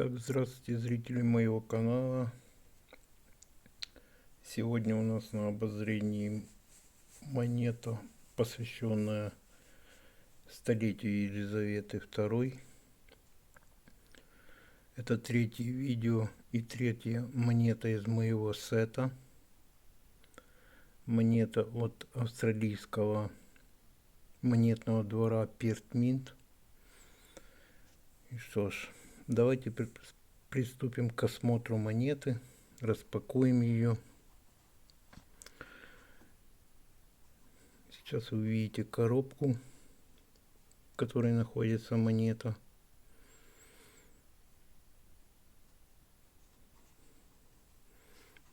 Итак, здравствуйте, зрители моего канала. Сегодня у нас на обозрении монета, посвященная столетию Елизаветы II. Это третье видео и третья монета из моего сета. Монета от австралийского монетного двора Перт Минт. И что ж, давайте приступим к осмотру монеты, распакуем ее. Сейчас вы увидите коробку, в которой находится монета.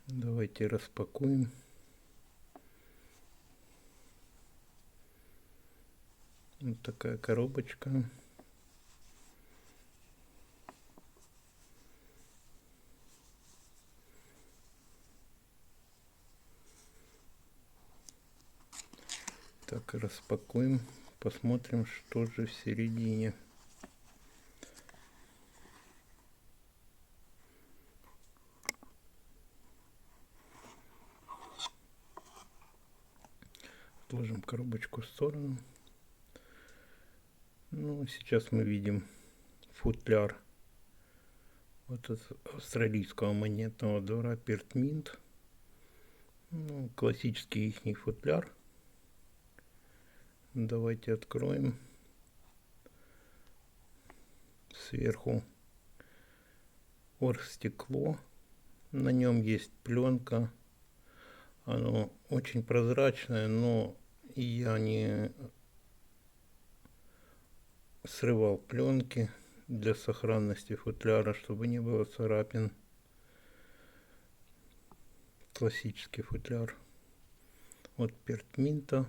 Давайте распакуем. Вот такая коробочка. Так, распакуем, посмотрим, что же в середине. Отложим коробочку в сторону. Ну, сейчас мы видим футляр вот от австралийского монетного двора Перт Минт. Ну, классический их футляр. Давайте откроем. Сверху оргстекло. На нем есть пленка. Оно очень прозрачное, но я не срывал пленки для сохранности футляра, чтобы не было царапин. Классический футляр от Перт Минта.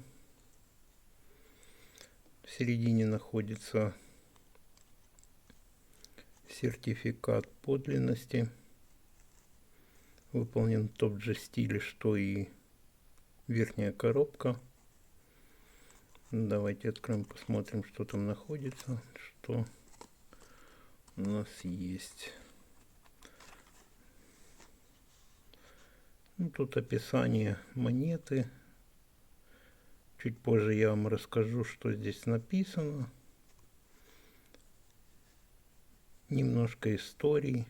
В середине находится сертификат подлинности. Выполнен в том же стиле, что и верхняя коробка. Давайте откроем, посмотрим, что там находится, что у нас есть. Ну, тут описание монеты. Чуть позже я вам расскажу, что здесь написано. Немножко истории.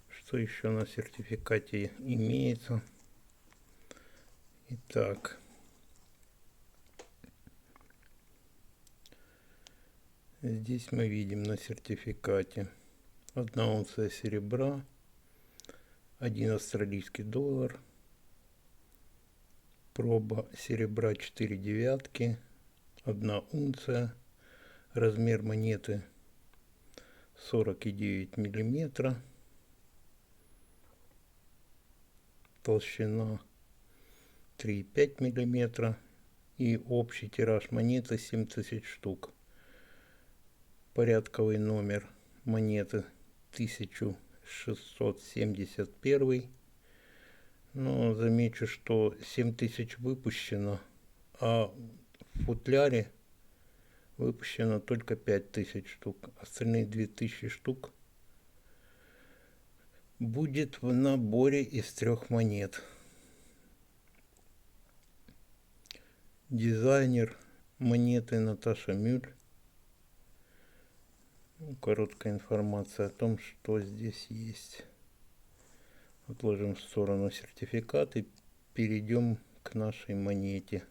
Что еще на сертификате имеется. Итак. Здесь мы видим на сертификате 1 унция серебра, 1 австралийский доллар, проба серебра 4 девятки, 1 унция, размер монеты 40,9 миллиметра, толщина 3,5 миллиметра и общий тираж монеты 7000 штук. Порядковый номер монеты 1671. Но замечу, что 7000 выпущено, а в футляре выпущено только 5000 штук. Остальные 2000 штук будет в наборе из 3 монет. Дизайнер монеты Наташа Мюль. Короткая информация о том, что здесь есть. Отложим в сторону сертификат и перейдем к нашей монете.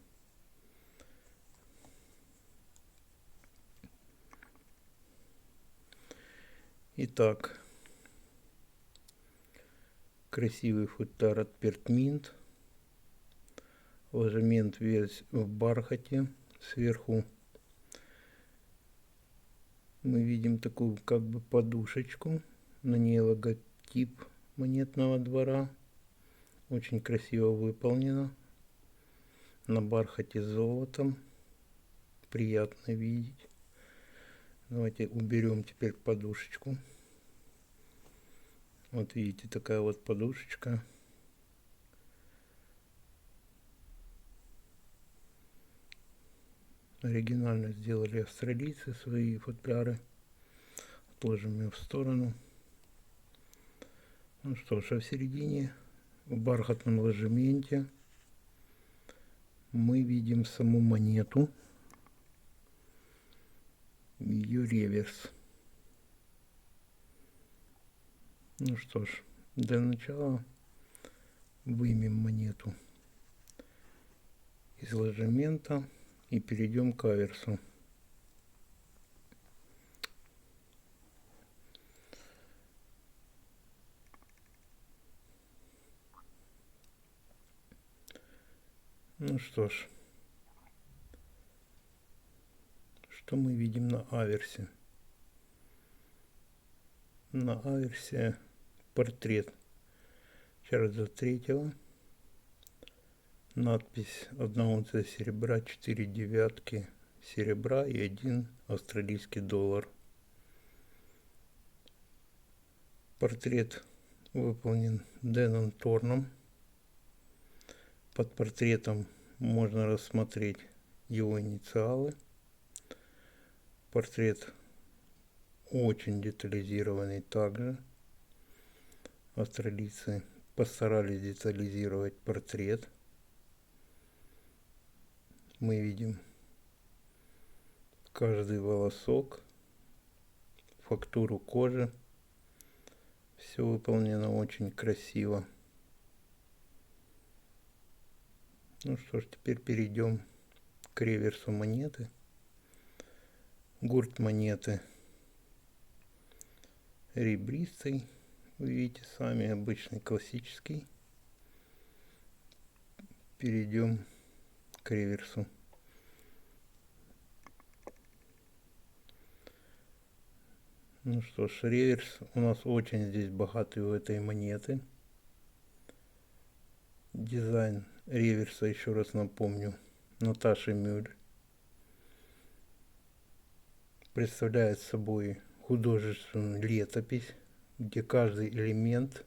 Итак, красивый футляр от Перт Минт. Ложемент весь в бархате. Сверху мы видим такую как бы подушечку. На ней логотип монетного двора. Очень красиво выполнено. На бархате с золотом. Приятно видеть. Давайте уберем теперь подушечку. Вот видите, такая вот подушечка. Оригинально сделали австралийцы свои футляры. Отложим ее в сторону. Ну что ж, а в середине, в бархатном ложементе, мы видим саму монету, ее реверс. Ну что ж, для начала вымем монету из ложемента и перейдем к аверсу. Ну что ж, что мы видим на аверсе? На аверсе портрет Чарльза III, надпись 1 унция серебра, 4 девятки серебра и 1 австралийский доллар. Портрет выполнен Дэном Торном. Под портретом можно рассмотреть его инициалы. Портрет очень детализированный также. Австралийцы постарались детализировать портрет. Мы видим каждый волосок, фактуру кожи. Все выполнено очень красиво. Ну что ж, теперь перейдем к реверсу монеты. Гурт монеты ребристый, вы видите сами, обычный классический. Перейдем к реверсу. Ну что ж, реверс у нас очень здесь богатый у этой монеты. Дизайн реверса, еще раз напомню, Наташи Мюль. Представляет собой художественную летопись, где каждый элемент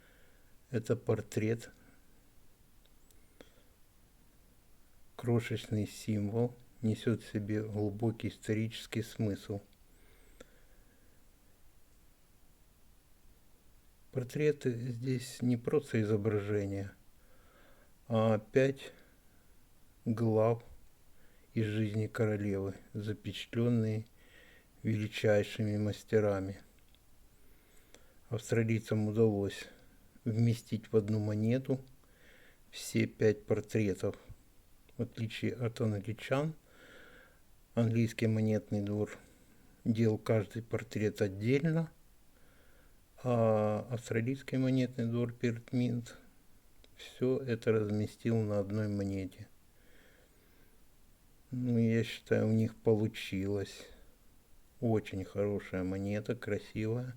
– это портрет, крошечный символ, несет в себе глубокий исторический смысл. Портреты здесь не просто изображения, а 5 глав из жизни королевы, запечатленные величайшими мастерами. Австралийцам удалось вместить в одну монету все 5 портретов. В отличие от англичан, английский монетный двор делал каждый портрет отдельно, а австралийский монетный двор Перт Минт все это разместил на одной монете. Ну, я считаю, у них получилось. Очень хорошая монета, красивая.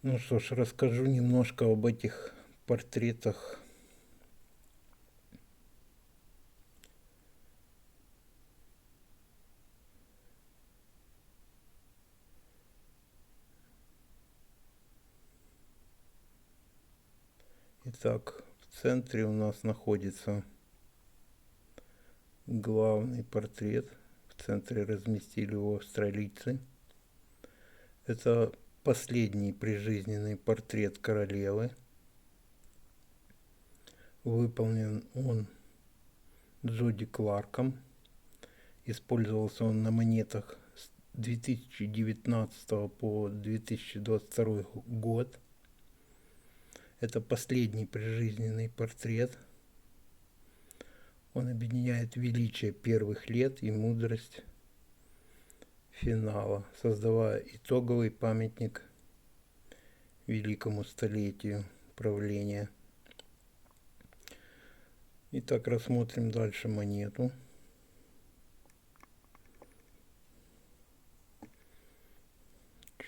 Ну что ж, расскажу немножко об этих портретах. Итак, в центре у нас находится главный портрет. В центре разместили его австралийцы. Это последний прижизненный портрет королевы. Выполнен он Джоди Кларком. Использовался он на монетах с 2019 по 2022 год. Это последний прижизненный портрет. Он объединяет величие первых лет и мудрость финала, создавая итоговый памятник великому столетию правления. Итак, рассмотрим дальше монету.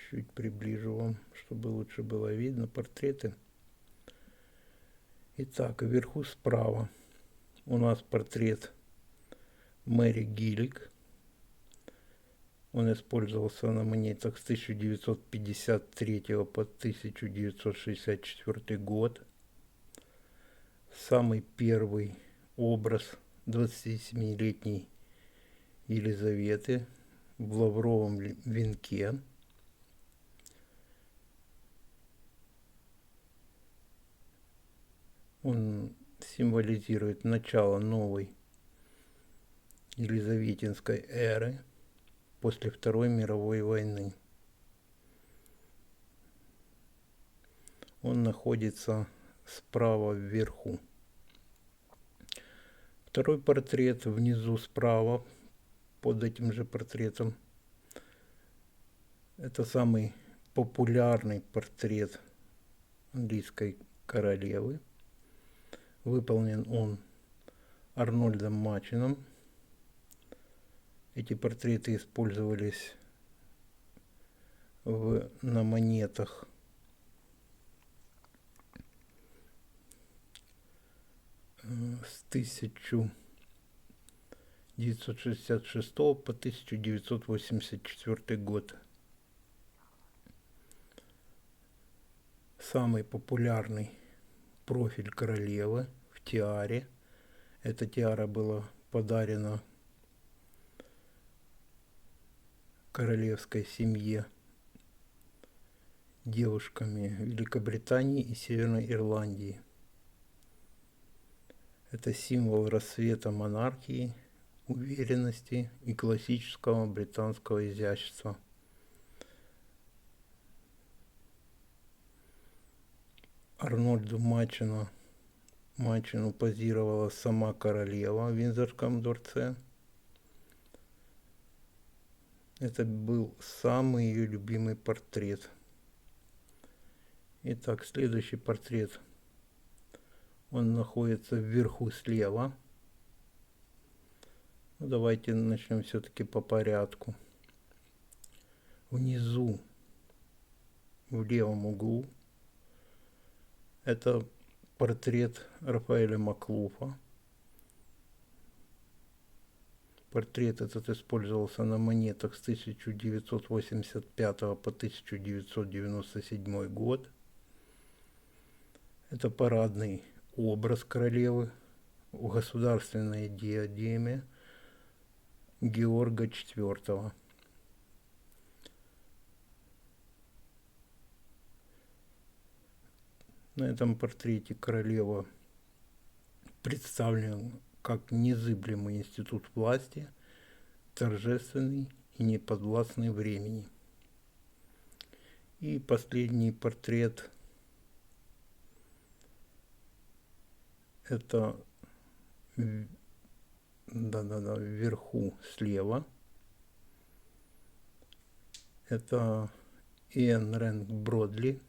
Чуть приближу вам, чтобы лучше было видно портреты. Итак, вверху справа у нас портрет Мэри Гиллик. Он использовался на монетах с 1953 по 1964 год. Самый первый образ 27-летней Елизаветы в лавровом венке. Он символизирует начало новой елизаветинской эры после Второй мировой войны. Он находится справа вверху. Второй портрет внизу справа, под этим же портретом. Это самый популярный портрет английской королевы. Выполнен он Арнольдом Мачином. Эти портреты использовались на монетах с 1966 по 1984 год. Самый популярный профиль королевы в тиаре. Эта тиара была подарена королевской семье девушками Великобритании и Северной Ирландии. Это символ рассвета монархии, уверенности и классического британского изящества. Арнольду Мачину позировала сама королева в Виндзорском дворце. Это был самый ее любимый портрет. Итак, следующий портрет. Он находится вверху слева. Ну, давайте начнем все-таки по порядку. Внизу, в левом углу, это портрет Рафаэля Маклуфа. Портрет этот использовался на монетах с 1985 по 1997 год. Это парадный образ королевы в государственной диадеме Георга IV. На этом портрете королева представлена как незыблемый институт власти, торжественный и неподвластный времени. И последний портрет — это вверху слева. Это Иэн Рэнк Бродли.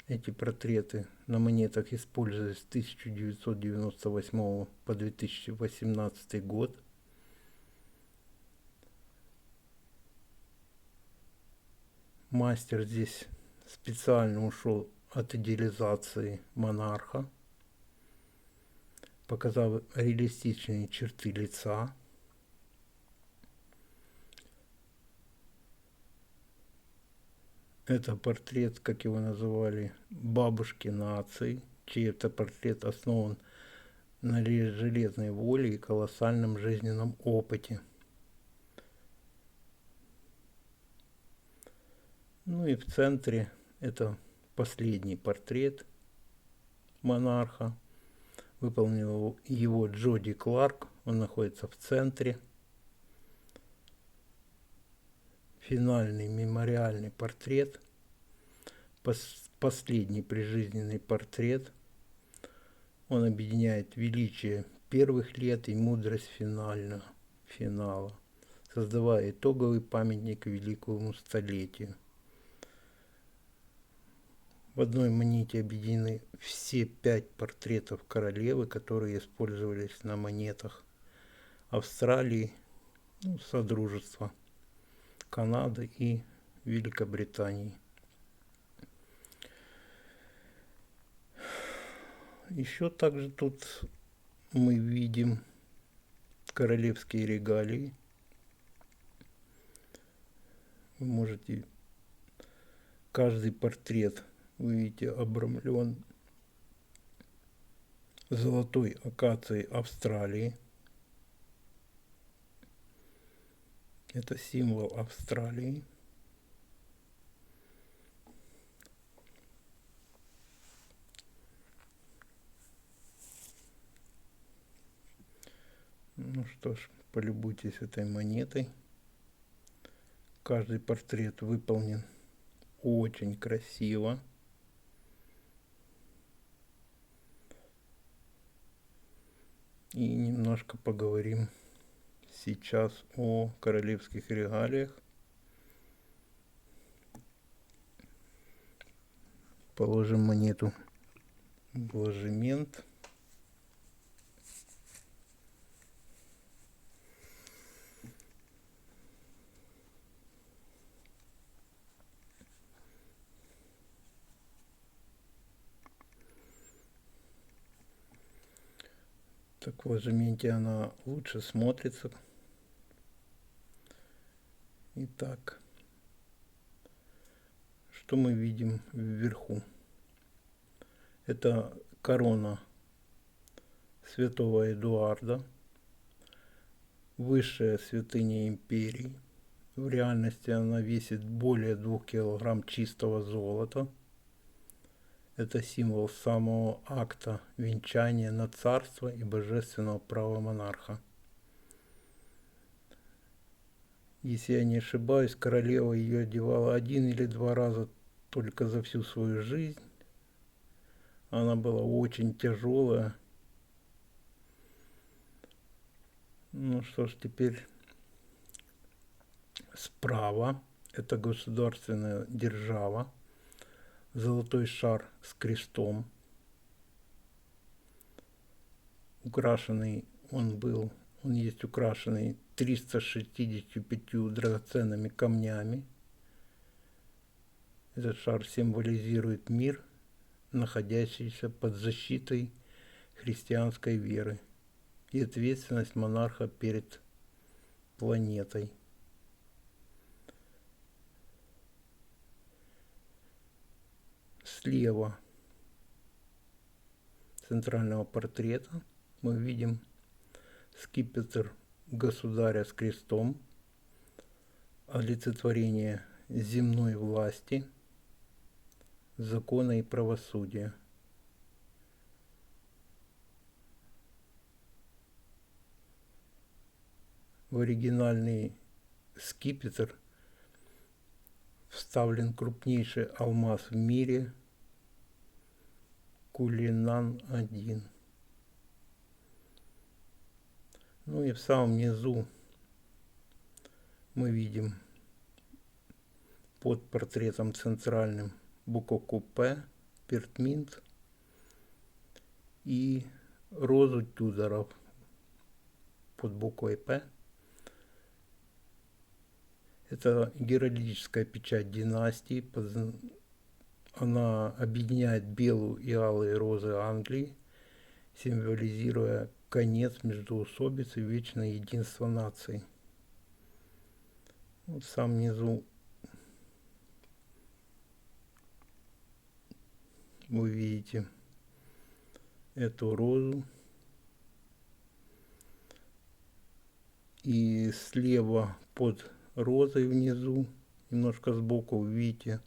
Эти портреты на монетах использовались с 1998 по 2018 год. Мастер здесь специально ушел от идеализации монарха, показав реалистичные черты лица. Это портрет, как его называли, бабушки нации, чей это портрет основан на железной воле и колоссальном жизненном опыте. Ну и в центре это последний портрет монарха. Выполнил его Джоди Кларк. Он находится в центре. Финальный мемориальный портрет. Последний прижизненный портрет. Он объединяет величие первых лет и мудрость финала, создавая итоговый памятник великому столетию. В одной монете объединены все 5 портретов королевы, которые использовались на монетах Австралии, Содружества, Канады и Великобритании. Еще также тут мы видим королевские регалии. Вы можете каждый портрет, вы видите, обрамлен золотой акацией Австралии. Это символ Австралии. Ну что ж, полюбуйтесь этой монетой. Каждый портрет выполнен очень красиво. И немножко поговорим сейчас о королевских регалиях. Положим монету в ложемент. Так в ложементе она лучше смотрится. Итак, что мы видим вверху? Это корона святого Эдуарда, высшая святыня империи. В реальности она весит более 2 килограмм чистого золота. Это символ самого акта венчания на царство и божественного права монарха. Если я не ошибаюсь, королева ее одевала 1 или 2 раза только за всю свою жизнь. Она была очень тяжелая. Ну что ж, теперь справа. Это государственная держава. Золотой шар с крестом. Украшенный он есть украшенный 365 драгоценными камнями. Этот шар символизирует мир, находящийся под защитой христианской веры, и ответственность монарха перед планетой. Слева центрального портрета мы видим скипетр государя с крестом, олицетворение земной власти, закона и правосудия. В оригинальный скипетр вставлен крупнейший алмаз в мире Кулинан-1. Ну и в самом низу мы видим под портретом центральным буковку П, пертминт и розу Тюдоров под буквой П. Это геральдическая печать династии. Она объединяет белую и алые розы Англии, символизируя конец междоусобицы и вечное единство наций. Вот в самом низу вы видите эту розу. И слева под розой внизу, немножко сбоку, вы видите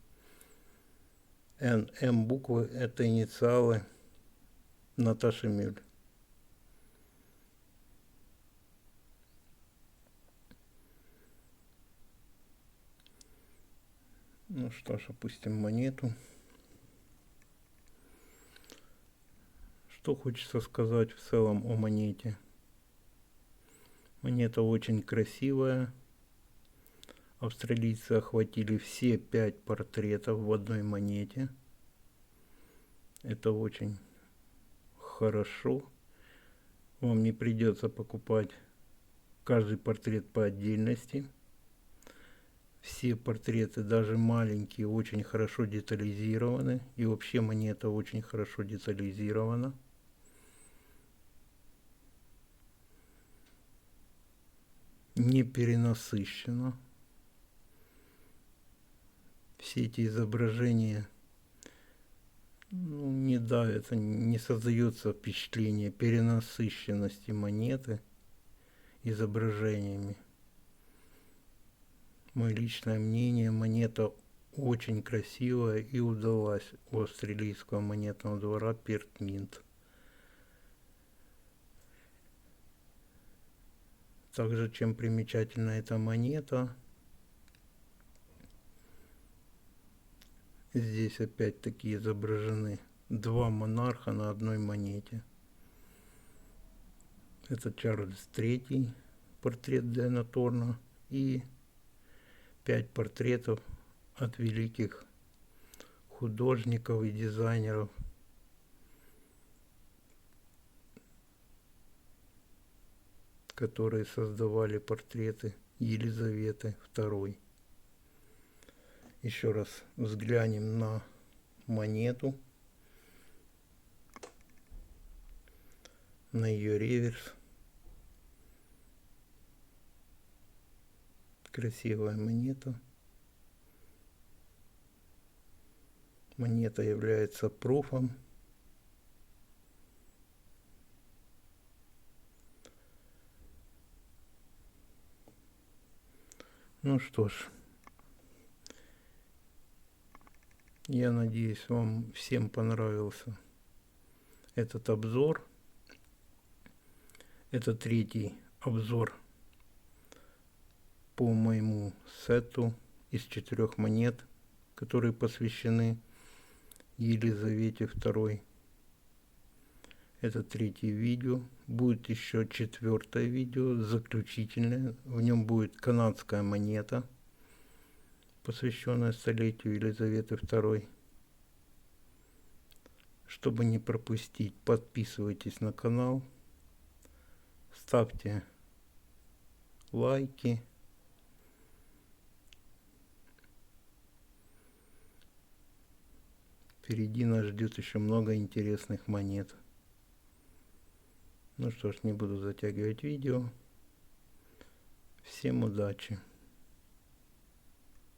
НМ буквы, это инициалы Наташи Мюль. Ну что ж, опустим монету. Что хочется сказать в целом о монете? Монета очень красивая. Австралийцы охватили все 5 портретов в одной монете. Это очень хорошо. Вам не придется покупать каждый портрет по отдельности. Все портреты, даже маленькие, очень хорошо детализированы. И вообще монета очень хорошо детализирована. Не перенасыщена. Все эти изображения не давят, не создается впечатление перенасыщенности монеты изображениями. Мое личное мнение, монета очень красивая и удалась у австралийского монетного двора Пертминт. Также, чем примечательна эта монета, здесь опять-таки изображены два монарха на одной монете. Это Чарльз III, портрет Дэна Торна, и 5 портретов от великих художников и дизайнеров, которые создавали портреты Елизаветы II. Еще раз взглянем на монету, на ее реверс. Красивая монета. Монета является пруфом. Ну что ж, я надеюсь, вам всем понравился этот обзор. Это третий обзор по моему сету из 4 монет, которые посвящены Елизавете II. Это третье видео. Будет еще 4-е видео, заключительное. В нем будет канадская монета, посвященная столетию Елизаветы II. Чтобы не пропустить, подписывайтесь на канал, ставьте лайки. Впереди нас ждет еще много интересных монет. Ну что ж, не буду затягивать видео. Всем удачи!